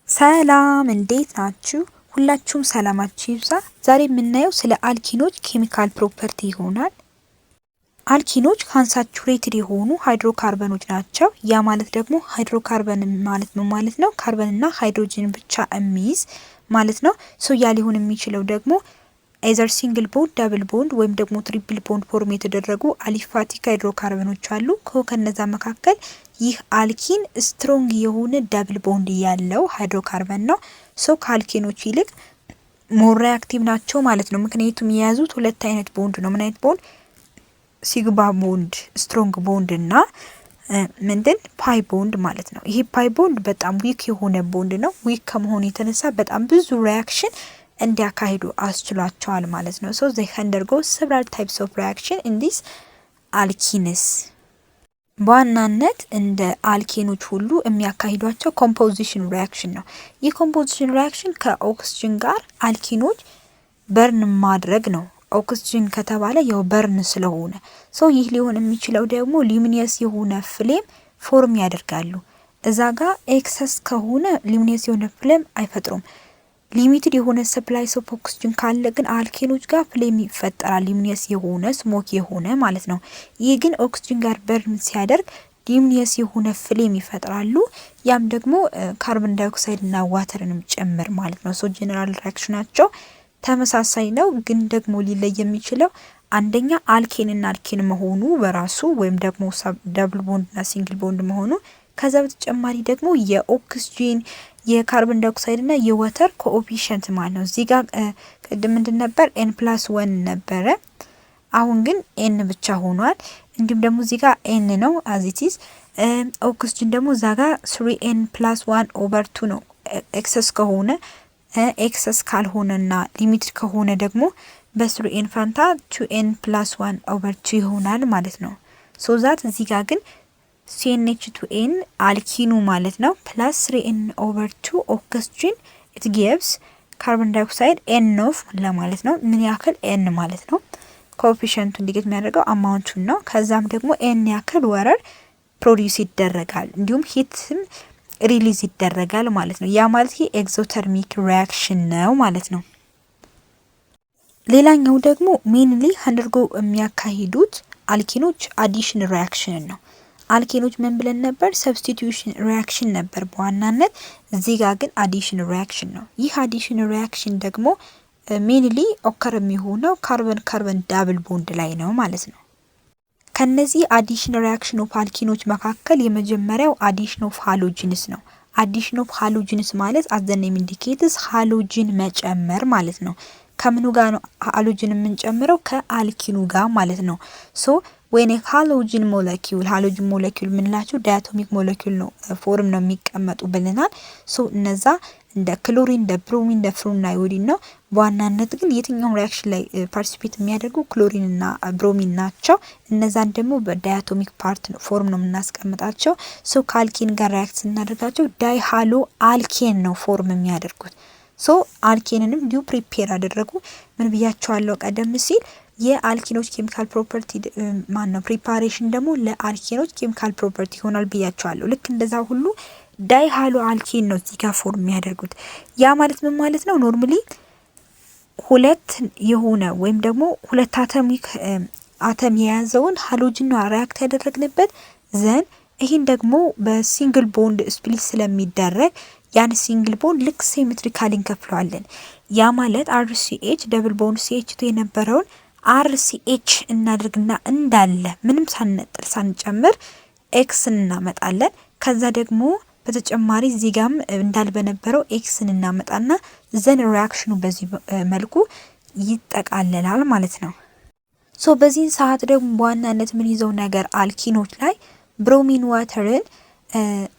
ሰላም እንዴት ናችሁ? ሁላችሁም ሰላማችሁ ይብዛ። ዛሬ የምናየው ስለ አልኪኖች ኬሚካል ፕሮፐርቲ ይሆናል። አልኪኖች አንሳቹሬትድ የሆኑ ሃይድሮካርበኖች ናቸው። ያ ማለት ደግሞ ሃይድሮካርበን ማለት ነው ካርበንና ሃይድሮጅን ብቻ የሚይዝ ማለት ነው። ሶ ያ ሊሆን የሚችለው ደግሞ ኤዘር ሲንግል ቦንድ፣ ዳብል ቦንድ ወይም ደግሞ ትሪፕል ቦንድ ፎርም የተደረጉ አሊፋቲክ ሃይድሮካርበኖች አሉ። ከነዛ መካከል ይህ አልኪን ስትሮንግ የሆነ ዳብል ቦንድ ያለው ሃይድሮካርበን ነው። ሶ ከአልኪኖች ይልቅ ሞር ሪአክቲቭ ናቸው ማለት ነው። ምክንያቱም የያዙት ሁለት አይነት ቦንድ ነው። ምን አይነት ቦንድ? ሲግማ ቦንድ ስትሮንግ ቦንድ እና ፓይ ቦንድ ማለት ነው። ይሄ ፓይ ቦንድ በጣም ዊክ የሆነ ቦንድ ነው። ዊክ ከመሆኑ የተነሳ በጣም ብዙ ሪአክሽን እንዲያካሂዱ አስችሏቸዋል ማለት ነው። ሶ they undergo several types of reaction in this alkenes። በዋናነት እንደ አልኬኖች ሁሉ የሚያካሂዷቸው ኮምፖዚሽን ሪአክሽን ነው። ይህ ኮምፖዚሽን ሪአክሽን ከኦክስጅን ጋር አልኪኖች በርን ማድረግ ነው። ኦክስጅን ከተባለ ያው በርን ስለሆነ ሶ ይህ ሊሆን የሚችለው ደግሞ ሉሚኒየስ የሆነ ፍሌም ፎርም ያደርጋሉ። እዛ ጋር ኤክሰስ ከሆነ ሉሚኒየስ የሆነ ፍሌም አይፈጥሩም። ሊሚትድ የሆነ ሰፕላይ ኦፍ ኦክስጅን ካለ ግን አልኬኖች ጋር ፍሌም ይፈጠራል። ሉሚኒየስ የሆነ ስሞክ የሆነ ማለት ነው። ይህ ግን ኦክስጅን ጋር በርን ሲያደርግ ሉሚኒየስ የሆነ ፍሌም ይፈጥራሉ። ያም ደግሞ ካርቦን ዳይኦክሳይድ እና ዋተርንም ጨምር ማለት ነው። ሶ ጀነራል ሪአክሽናቸው ተመሳሳይ ነው። ግን ደግሞ ሊለይ የሚችለው አንደኛ አልኬን እና አልኬን መሆኑ በራሱ ወይም ደግሞ ዳብል ቦንድ እና ሲንግል ቦንድ መሆኑ፣ ከዛ በተጨማሪ ደግሞ የኦክስጂን የካርቦን ዳይኦክሳይድ እና የዋተር ኮኤፊሺየንት ማለት ነው። እዚህ ጋር ቅድም ምንድን ነበር? n+1 ነበረ። አሁን ግን n ብቻ ሆኗል። እንዲሁም ደግሞ እዚህ ጋር n ነው አዚቲስ። ኦክስጂን ደግሞ እዛ ጋር 3n+1/2 ነው። ኤክሰስ ከሆነ ኤክሰስ ካልሆነና ሊሚትድ ከሆነ ደግሞ በ3n ፋንታ 2n+1/2 ይሆናል ማለት ነው። ሶ ዛት እዚህ ጋር ግን CnH2n አልኪኑ ማለት ነው ፕላስ 3n/2 ኦክስጂን it gives ካርቦን ዳይኦክሳይድ n ኦፍ ለማለት ነው። ምን ያክል n ማለት ነው። ኮኤፊሺየንቱ እንዲገት የሚያደርገው አማውንቱን ነው። ከዛም ደግሞ n ያክል ወረር ፕሮዲዩስ ይደረጋል፣ እንዲሁም ሂትም ሪሊዝ ይደረጋል ማለት ነው። ያ ማለት ይሄ ኤግዞተርሚክ ሪአክሽን ነው ማለት ነው። ሌላኛው ደግሞ ሜንሊ አንደርጎ የሚያካሂዱት አልኪኖች አዲሽን ሪአክሽን ነው። አልኬኖች ምን ብለን ነበር? ሰብስቲቲዩሽን ሪአክሽን ነበር በዋናነት። እዚህ ጋር ግን አዲሽን ሪአክሽን ነው። ይህ አዲሽን ሪአክሽን ደግሞ ሜንሊ ኦከር የሚሆነው ካርበን ካርበን ዳብል ቦንድ ላይ ነው ማለት ነው። ከነዚህ አዲሽን ሪአክሽን ኦፍ አልኪኖች መካከል የመጀመሪያው አዲሽን ኦፍ ሃሎጂንስ ነው። አዲሽን ኦፍ ሃሎጂንስ ማለት አዘኔም ኢንዲኬትስ ሃሎጂን መጨመር ማለት ነው። ከምኑ ጋር ነው ሃሎጂን የምንጨምረው? ከአልኪኑ ጋር ማለት ነው። ሶ when a halogen molecule halogen molecule ምንላቸው ዳያቶሚክ ሞለኪውል ነው ፎርም ነው የሚቀመጡ ብለናል። ሶ እነዛ እንደ ክሎሪን፣ እንደ ብሮሚን፣ እንደ ፍሉን እና አዮዲን ነው። በዋናነት ግን የትኛውም ሪአክሽን ላይ ፓርቲሲፔት የሚያደርጉ ክሎሪን እና ብሮሚን ናቸው። እነዛን ደግሞ በዳያቶሚክ ፓርት ነው ፎርም ነው የምናስቀምጣቸው። ሶ ከአልኬን ጋር ሪአክት ስናደርጋቸው ዳይ ሃሎ አልኬን ነው ፎርም የሚያደርጉት። ሶ አልኬንንም እንዲሁ ፕሪፔር አደረጉ። ምን ብያቸዋለሁ ቀደም ሲል? የአልኪኖች ኬሚካል ፕሮፐርቲ ማነው ፕሪፓሬሽን ደግሞ ለአልኪኖች ኬሚካል ፕሮፐርቲ ይሆናል ብያቸዋለሁ። ልክ እንደዛ ሁሉ ዳይ ሃሎ አልኬን ነው እዚህ ጋር ፎርም የሚያደርጉት። ያ ማለት ምን ማለት ነው? ኖርማሊ ሁለት የሆነ ወይም ደግሞ ሁለት አተም የያዘውን ሃሎጅን ነው ሪአክት ያደረግንበት ዘን ይሄን ደግሞ በሲንግል ቦንድ ስፕሊት ስለሚደረግ ያን ሲንግል ቦንድ ልክ ሲሜትሪካሊ እንከፍለዋለን። ያ ማለት RCH ደብል ቦንድ CH2 የነበረውን RCH እናድርግና እንዳለ ምንም ሳንነጥል ሳንጨምር X እናመጣለን። ከዛ ደግሞ በተጨማሪ እዚህ ጋርም እንዳል በነበረው X እናመጣና ዘን ሪአክሽኑ በዚህ መልኩ ይጠቃለላል ማለት ነው። ሶ በዚህ ሰዓት ደግሞ በዋናነት ምን ይዘው ነገር አልኪኖች ላይ ብሮሚን ዋተርን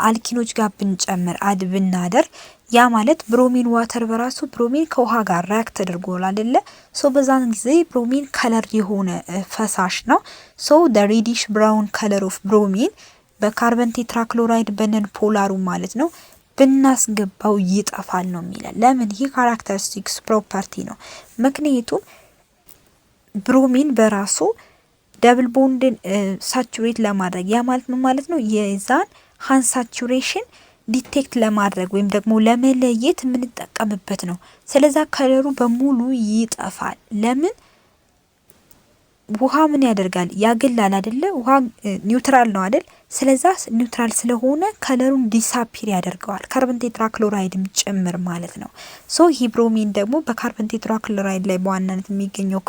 አልኪኖች ጋር ብንጨምር አድ ብናደርግ ያ ማለት ብሮሚን ዋተር በራሱ ብሮሚን ከውሃ ጋር ሪአክት ተደርጎል አይደለ? ሶ በዛን ጊዜ ብሮሚን ከለር የሆነ ፈሳሽ ነው። ሶ the reddish brown color of ብሮሚን በካርበን ቴትራክሎራይድ በነን ፖላሩ ማለት ነው ብናስገባው ይጠፋል ነው የሚለን። ለምን? ይህ ካራክተሪስቲክስ ፕሮፐርቲ ነው። ምክንያቱም ብሮሚን በራሱ ደብል ቦንድን ሳቹሬት ለማድረግ ያ ማለት ምን ማለት ነው? የዛን ሃንድ ሳቹሬሽን ዲቴክት ለማድረግ ወይም ደግሞ ለመለየት የምንጠቀምበት ነው። ስለዛ ከለሩ በሙሉ ይጠፋል። ለምን? ውሃ ምን ያደርጋል? ያገላል አይደለ? ውሃ ኒውትራል ነው አይደል? ስለዛ ኒውትራል ስለሆነ ከለሩን ዲሳፒር ያደርገዋል። ካርቦን ቴትራክሎራይድም ጭምር ማለት ነው። ሶ ይህ ብሮሚን ደግሞ በካርቦን ቴትራክሎራይድ ላይ በዋናነት የሚገኘው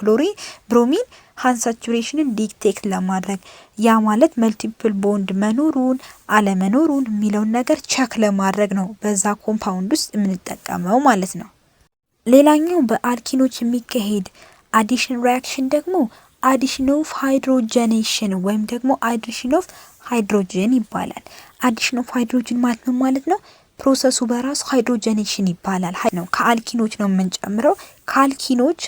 ብሮሚን ሃንድ ሳቹሬሽንን ዲቴክት ለማድረግ ያ ማለት መልቲፕል ቦንድ መኖሩን አለመኖሩን የሚለውን ነገር ቸክ ለማድረግ ነው በዛ ኮምፓውንድ ውስጥ የምንጠቀመው ማለት ነው። ሌላኛው በአልኪኖች የሚካሄድ አዲሽን ሪያክሽን ደግሞ አዲሽን ኦፍ ሃይድሮጀኔሽን ወይም ደግሞ አዲሽን ኦፍ ሃይድሮጅን ይባላል። አዲሽን ኦፍ ሃይድሮጅን ማለት ምን ማለት ነው? ፕሮሰሱ በራሱ ሃይድሮጀኔሽን ይባላል ነው። ከአልኪኖች ነው የምንጨምረው። ከአልኪኖች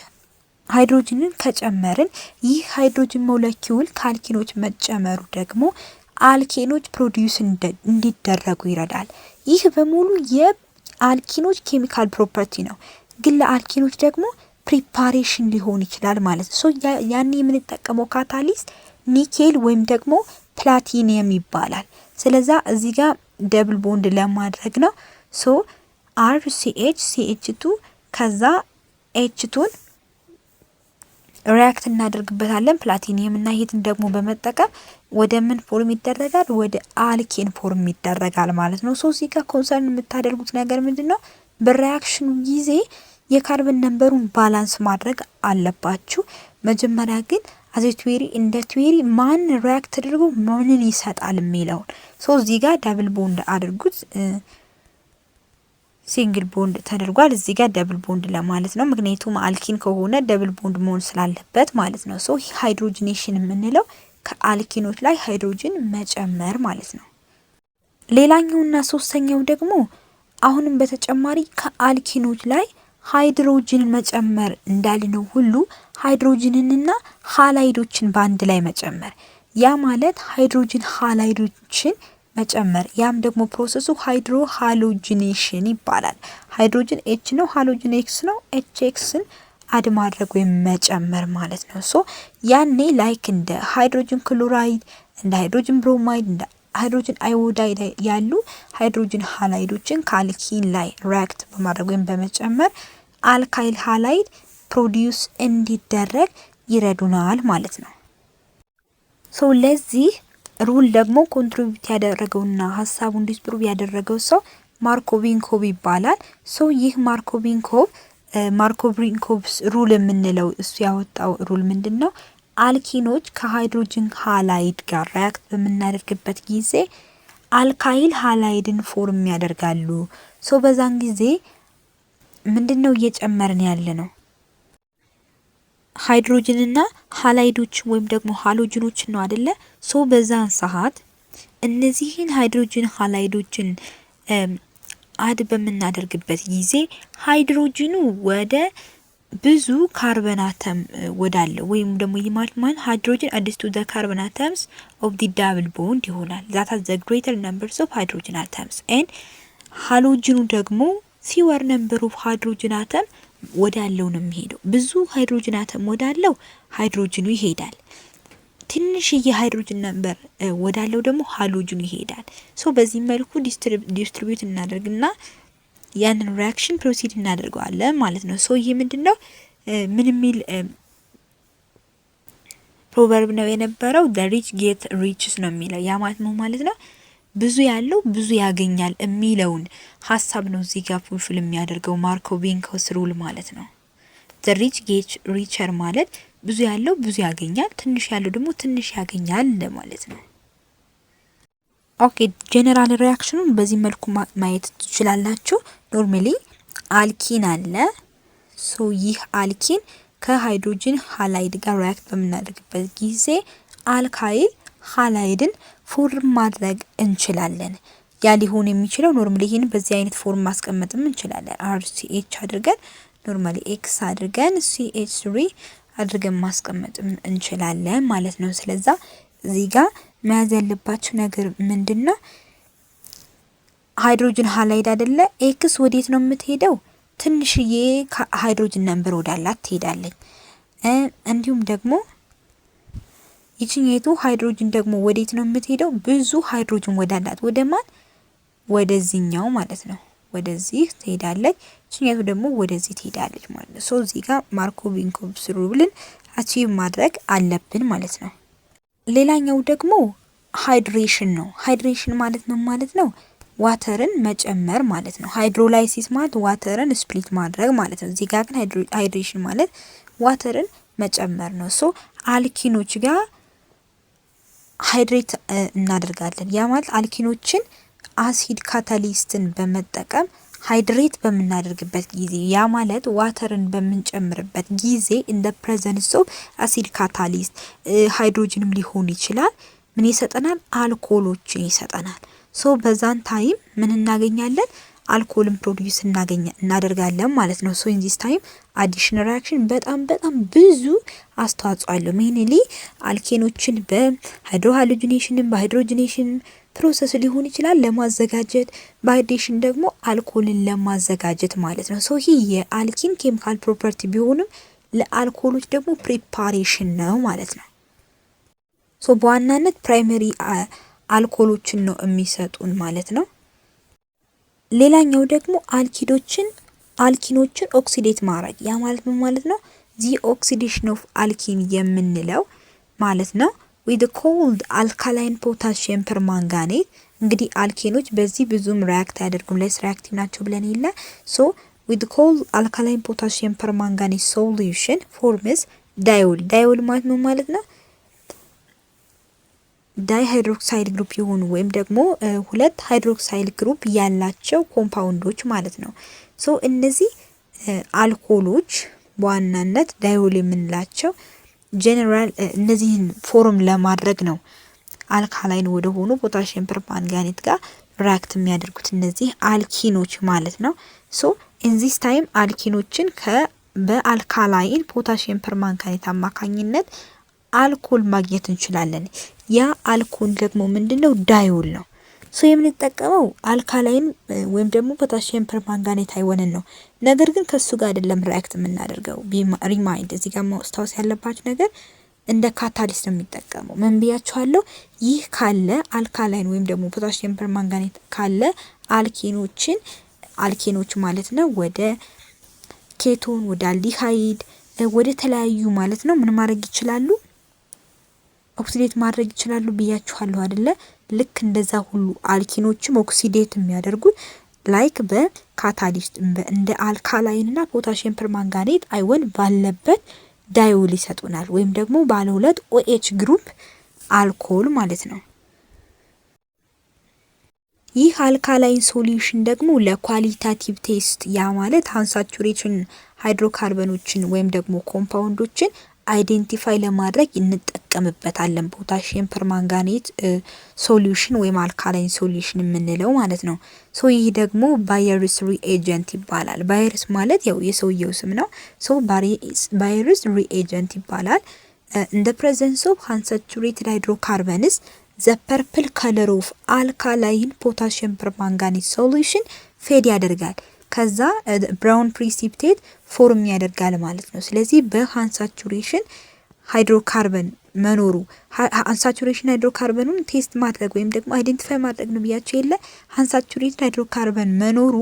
ሃይድሮጅንን ከጨመርን ይህ ሃይድሮጅን ሞለኪውል ከአልኪኖች መጨመሩ ደግሞ አልኬኖች ፕሮዲዩስ እንዲደረጉ ይረዳል። ይህ በሙሉ የአልኪኖች ኬሚካል ፕሮፐርቲ ነው። ግን ለአልኪኖች ደግሞ ፕሪፓሬሽን ሊሆን ይችላል ማለት ነው። ሶ ያኔ የምንጠቀመው ካታሊስት ኒኬል ወይም ደግሞ ፕላቲኒየም ይባላል። ስለዛ እዚህ ጋር ደብል ቦንድ ለማድረግ ነው። ሶ አር ሲኤች ሲኤች2 ከዛ ኤች2ን ሪያክት እናደርግበታለን ፕላቲኒየም እና ሂትን ደግሞ በመጠቀም ወደ ምን ፎርም ይደረጋል? ወደ አልኬን ፎርም ይደረጋል ማለት ነው። ሶ እዚህ ጋር ኮንሰርን የምታደርጉት ነገር ምንድነው? በሪያክሽኑ ጊዜ የካርበን ነምበሩን ባላንስ ማድረግ አለባችሁ። መጀመሪያ ግን አዘ ቲዮሪ እንደ ቲዮሪ ማን ሪያክት ተደርጎ ማንን ይሰጣል የሚለውን ሶ እዚህ ጋር ደብል ቦንድ አድርጉት። ሲንግል ቦንድ ተደርጓል እዚህ ጋር ደብል ቦንድ ለማለት ነው። ምክንያቱም አልኪን ከሆነ ደብል ቦንድ መሆን ስላለበት ማለት ነው። ሶ ሃይድሮጂኔሽን የምንለው ከአልኪኖች ላይ ሃይድሮጅን መጨመር ማለት ነው። ሌላኛውና ሶስተኛው ደግሞ አሁንም በተጨማሪ ከአልኪኖች ላይ ሃይድሮጅን መጨመር እንዳልነው ሁሉ ሃይድሮጅንንና ሃላይዶችን በአንድ ላይ መጨመር ያ ማለት ሃይድሮጅን ሃላይዶችን መጨመር ያም ደግሞ ፕሮሰሱ ሃይድሮ ሃሎጂኔሽን ይባላል። ሃይድሮጅን ኤች ነው፣ ሃሎጅን ኤክስ ነው። ኤች ኤክስን አድ ማድረግ ወይም መጨመር ማለት ነው። ሶ ያኔ ላይክ እንደ ሃይድሮጅን ክሎራይድ፣ እንደ ሃይድሮጅን ብሮማይድ፣ እንደ ሃይድሮጅን አዮዳይድ ያሉ ሃይድሮጅን ሃላይዶችን ከአልኪን ላይ ሪያክት በማድረግ ወይም በመጨመር አልካይል ሃላይድ ፕሮዲዩስ እንዲደረግ ይረዱናል ማለት ነው። ሶ ለዚህ ሩል ደግሞ ኮንትሪቢዩት ያደረገውና ሀሳቡን ዲስፕሩቭ ያደረገው ሰው ማርኮቪንኮቭ ይባላል። ሶ ይህ ማርኮቪንኮቭ ሩል የምንለው እሱ ያወጣው ሩል ምንድነው? አልኪኖች ከሃይድሮጅን ሃላይድ ጋር ሪያክት በምናደርግበት ጊዜ አልካይል ሃላይድን ፎርም ያደርጋሉ። ሶ በዛን ጊዜ ምንድነው እየጨመርን ያለ ነው? ሃይድሮጅንና ሃላይዶች ወይም ደግሞ ሃሎጅኖች ነው አይደለ? ሶ በዛን ሰዓት እነዚህን ሃይድሮጅን ሃላይዶችን አድ በምናደርግበት ጊዜ ሃይድሮጅኑ ወደ ብዙ ካርበን አተም ወዳለው ወይም ደግሞ ይማልማል ሃይድሮጅን አዲስ ቱ ዘ ካርበን አተምስ ኦፍ ዲ ዳብል ቦንድ ይሆናል። ዛት አዝ ዘ ግሬተር ነምበርስ ኦፍ ሃይድሮጅን አተምስ ኤንድ ሃሎጅኑ ደግሞ ፊወር ነምበር ኦፍ ሃይድሮጅን አተም ወዳለው ነው የሚሄደው። ብዙ ሃይድሮጅን አተም ወዳለው ሃይድሮጅኑ ይሄዳል። ትንሽዬ ሃይድሮጅን ነምበር ወዳለው ደግሞ ሃሎጅኑ ይሄዳል። ሶ በዚህ መልኩ ዲስትሪቢዩት እናደርግና ያንን ሪአክሽን ፕሮሲድ እናደርገዋለን ማለት ነው። ሶ ይሄ ምንድነው ምን የሚል ፕሮቨርብ ነው የነበረው? the rich get riches ነው የሚለው። ያ ማለት ነው ብዙ ያለው ብዙ ያገኛል የሚለውን ሀሳብ ነው እዚህ ጋር ፉልፊል የሚያደርገው ማርኮቪንኮቭ ሩል ማለት ነው። the rich get richer ማለት ብዙ ያለው ብዙ ያገኛል፣ ትንሽ ያለው ደግሞ ትንሽ ያገኛል እንደማለት ነው። ኦኬ ጀነራል ሪአክሽኑን በዚህ መልኩ ማየት ትችላላችሁ። ኖርማሊ አልኪን አለ። ሶ ይህ አልኪን ከሃይድሮጅን ሃላይድ ጋር ሪአክት በምናደርግበት ጊዜ አልካይል ሃላይድን ፎርም ማድረግ እንችላለን። ያ ሊሆን የሚችለው ኖርማሊ ይሄን በዚህ አይነት ፎርም ማስቀመጥም እንችላለን። RCH አድርገን ኖርማሊ X አድርገን CH3 አድርገን ማስቀመጥም እንችላለን ማለት ነው። ስለዛ እዚህ ጋር መያዝ ያለባችሁ ነገር ምንድነው? ሃይድሮጅን ሃላይድ አይደለ? ኤክስ ወዴት ነው የምትሄደው? ትንሽዬ ሃይድሮጅን ነምበር ወዳላት ትሄዳለች። እንዲሁም ደግሞ ይችኛይቱ ሃይድሮጅን ደግሞ ወዴት ነው የምትሄደው? ብዙ ሃይድሮጅን ወዳላት ወደ ማን? ወደዚህኛው ማለት ነው። ወደዚህ ትሄዳለች። ይችኛይቱ ደግሞ ወደዚህ ትሄዳለች ማለት ነው። ሶ እዚህ ጋር ማርኮቭ ሩልን አቺቭ ማድረግ አለብን ማለት ነው። ሌላኛው ደግሞ ሃይድሬሽን ነው። ሃይድሬሽን ማለት ምን ማለት ነው? ዋተርን መጨመር ማለት ነው። ሃይድሮላይሲስ ማለት ዋተርን ስፕሊት ማድረግ ማለት ነው። እዚህ ጋር ግን ሃይድሬሽን ማለት ዋተርን መጨመር ነው። ሶ አልኪኖች ጋር ሃይድሬት እናደርጋለን። ያ ማለት አልኪኖችን አሲድ ካታሊስትን በመጠቀም ሃይድሬት በምናደርግበት ጊዜ ያ ማለት ዋተርን በምንጨምርበት ጊዜ እንደ ፕሬዘንስ ኦፍ አሲድ ካታሊስት ሃይድሮጅንም ሊሆን ይችላል። ምን ይሰጠናል? አልኮሎችን ይሰጠናል። ሶ በዛን ታይም ምን እናገኛለን? አልኮልን ፕሮዲዩስ እናደርጋለን ማለት ነው። ሶ ኢን ዚስ ታይም አዲሽናል ሪአክሽን በጣም ብዙ አስተዋጽኦ አለው። ሜንሊ አልኬኖችን በሃይድሮሃሎጂኔሽን በሃይድሮጂኔሽን ፕሮሰስ ሊሆን ይችላል ለማዘጋጀት፣ በሃይድሬሽን ደግሞ አልኮልን ለማዘጋጀት ማለት ነው። ሶ ይህ የአልኪን ኬሚካል ፕሮፐርቲ ቢሆንም ለአልኮሎች ደግሞ ፕሪፓሬሽን ነው ማለት ነው። ሶ በዋናነት ፕራይመሪ አልኮሎችን ነው የሚሰጡን ማለት ነው። ሌላኛው ደግሞ አልኪኖችን ኦክሲዴት ማድረግ ያ ማለት ምን ማለት ነው? ዚ ኦክሲዴሽን ኦፍ አልኪን የምንለው ማለት ነው። with the cold alkaline potassium permanganate እንግዲህ አልኬኖች በዚህ ብዙም ሪአክት አያደርጉም ለስ ሪአክቲቭ ናቸው ብለን ይለ ሶ with the cold alkaline potassium permanganate solution forms diol ማለት ነው ማለት ነው ዳይሃይድሮክሳይድ ግሩፕ የሆኑ ወይም ደግሞ ሁለት ሃይድሮክሳይል ግሩፕ ያላቸው ኮምፓውንዶች ማለት ነው። ሶ እነዚህ አልኮሎች በዋናነት ዳይል የምንላቸው ጀነራል እነዚህን ፎርም ለማድረግ ነው አልካላይን ወደ ሆኑ ፖታሺየም ፐርማንጋኔት ጋር ሪአክት የሚያደርጉት እነዚህ አልኪኖች ማለት ነው። ሶ ኢን ዚስ ታይም አልኪኖችን በአልካላይን ፖታሺየም ፐርማንጋኔት አማካኝነት አልኮል ማግኘት እንችላለን። ያ አልኮል ደግሞ ምንድነው? ዳይል ነው። ሶ የምንጠቀመው አልካላይን ወይም ደግሞ ፖታሺየም ፐርማንጋኔት አይወንን ነው። ነገር ግን ከሱ ጋር አይደለም ሪአክት የምናደርገው። ሪማይንድ እዚህ ጋር ማስታወስ ያለባችሁ ነገር እንደ ካታሊስት ነው የሚጠቀመው። ምን ብያችኋለሁ? ይህ ካለ አልካላይን ወይም ደግሞ ፖታሺየም ፐርማንጋኔት ካለ አልኬኖች ማለት ነው ወደ ኬቶን ወደ አልዲሃይድ ወደ ተለያዩ ማለት ነው ምን ማድረግ ይችላሉ? ኦክሲዴት ማድረግ ይችላሉ ብያችኋለሁ አይደለ? ልክ እንደዛ ሁሉ አልኪኖችም ኦክሲዴት የሚያደርጉት ላይክ በካታሊስት እንደ አልካላይን እና ፖታሺየም ፐርማንጋኔት አይወን ባለበት ዳይል ይሰጡናል ወይም ደግሞ ባለ ሁለት OH ግሩፕ አልኮል ማለት ነው። ይህ አልካላይን ሶሉሽን ደግሞ ለኳሊታቲቭ ቴስት ያ ማለት አንሳቹሬሽን ሃይድሮካርበኖችን ወይም ደግሞ ኮምፓውንዶችን አይዴንቲፋይ ለማድረግ እንጠቀምበታለን። ፖታሺየም ፐርማንጋኔት ሶሉሽን ወይም አልካላይን ሶሉሽን የምንለው ማለት ነው። ሶ ይህ ደግሞ ባየርስ ሪኤጀንት ይባላል። ባየርስ ማለት ያው የሰውየው ስም ነው። ሶ ባየርስ ሪኤጀንት ይባላል። እንደ ፕሬዘንስ ኦፍ አንሳቹሬትድ ሃይድሮካርበንስ ዘ ፐርፕል ከለር ኦፍ አልካላይን ፖታሺየም ፐርማንጋኔት ሶሉሽን ፌድ ያደርጋል። ከዛ ብራውን ፕሪሲፒቴት ፎርም ያደርጋል ማለት ነው። ስለዚህ በሃንሳቹሬሽን ሃይድሮካርበን መኖሩ ሃንሳቹሬሽን ሃይድሮካርበኑን ቴስት ማድረግ ወይም ደግሞ አይዴንቲፋይ ማድረግ ነው ብያቸው የለ ሃንሳቹሬትድ ሃይድሮካርበን መኖሩ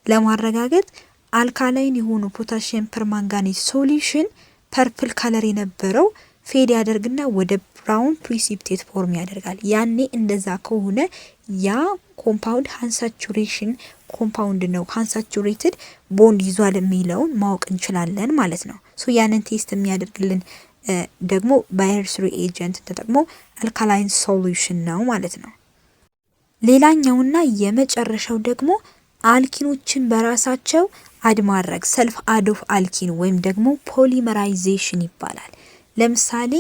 ለማረጋገጥ አልካላይን የሆኑ ፖታሺየም ፐርማንጋኔት ሶሉሽን ፐርፕል ከለር የነበረው ፌድ ያደርግና ወደ ብራውን ፕሪሲፒቴት ፎርም ያደርጋል። ያኔ እንደዛ ከሆነ ያ ኮምፓውንድ ሃንሳቹሬሽን ኮምፓውንድ ነው ሃንሳቹሬትድ ቦንድ ይዟል የሚለውን ማወቅ እንችላለን ማለት ነው። ሶ ያንን ቴስት የሚያደርግልን ደግሞ ባየርስ ሪኤጀንት ተጠቅሞ አልካላይን ሶሉሽን ነው ማለት ነው። ሌላኛውና የመጨረሻው ደግሞ አልኪኖችን በራሳቸው አድ ማድረግ ሰልፍ አድ ኦፍ አልኪን ወይም ደግሞ ፖሊመራይዜሽን ይባላል። ለምሳሌ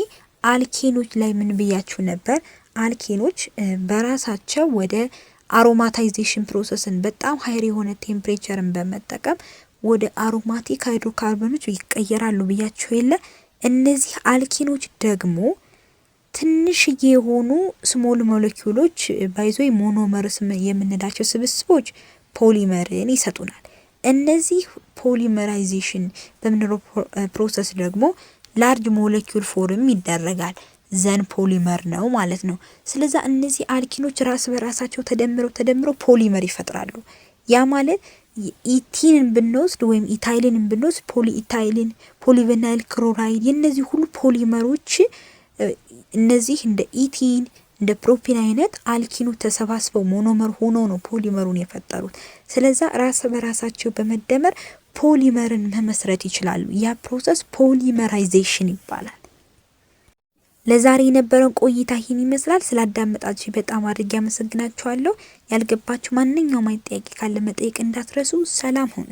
አልኬኖች ላይ ምን ብያችሁ ነበር? አልኬኖች በራሳቸው ወደ አሮማታይዜሽን ፕሮሰስን በጣም ሃይር የሆነ ቴምፕሬቸርን በመጠቀም ወደ አሮማቲክ ሃይድሮካርበኖች ይቀየራሉ ብያችሁ የለ። እነዚህ አልኪኖች ደግሞ ትንሽዬ የሆኑ ስሞል ሞለኪውሎች ባይዞ ሞኖመርስ የምንላቸው ስብስቦች ፖሊመርን ይሰጡናል። እነዚህ ፖሊመራይዜሽን በምንለው ፕሮሰስ ደግሞ ላርጅ ሞለኪውል ፎርም ይደረጋል። ዘን ፖሊመር ነው ማለት ነው። ስለዛ እነዚህ አልኪኖች ራስ በራሳቸው ተደምረው ፖሊመር ይፈጥራሉ። ያ ማለት ኢቲንን ብንወስድ ወይም ኢታይልን ብንወስድ ፖሊኢታይልን፣ ፖሊቪናይል ክሎራይድ የነዚህ ሁሉ ፖሊመሮች እነዚህ እንደ ኢቲን እንደ ፕሮፒን አይነት አልኪኖች ተሰባስበው ሞኖመር ሆኖ ነው ፖሊመሩን የፈጠሩት። ስለዛ ራስ በራሳቸው በመደመር ፖሊመርን መመስረት ይችላሉ። ያ ፕሮሰስ ፖሊመራይዜሽን ይባላል። ለዛሬ የነበረን ቆይታ ይህን ይመስላል። ስላዳመጣችሁ በጣም አድርጌ አመሰግናችኋለሁ። ያልገባችሁ ማንኛውም አይነት ጥያቄ ካለ መጠየቅ እንዳትረሱ። ሰላም ሁኑ።